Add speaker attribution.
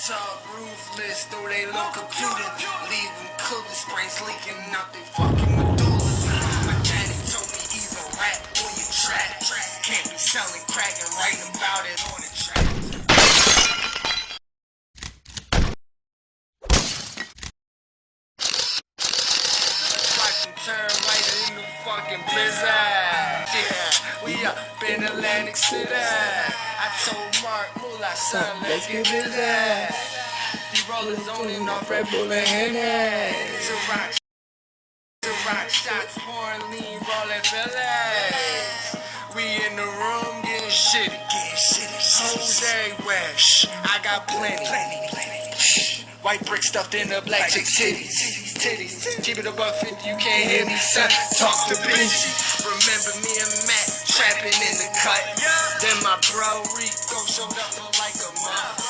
Speaker 1: talk ruthless, though they look computed. Leave them cooler sprays leaking out they fucking medullas. My daddy told me he's a rat on your track. Can't be selling crack and writing about it on the track. Watch him turn right in the fucking blizzard. Yeah, we up in Atlantic City. I told Mark, Moolah, son, let's get busy. These rollers owning off Red Bull and Henny. To rock shots, pouring lean, rolling fillets. We in the room getting shitty. Hoes everywhere. Shh, I got plenty. White brick stuffed in the black chick titties. Keep it above 50, you can't hear me, son. Talk to Benji. Remember me and Matt trapping in the cut. Then my bro Rico showed up like a mother.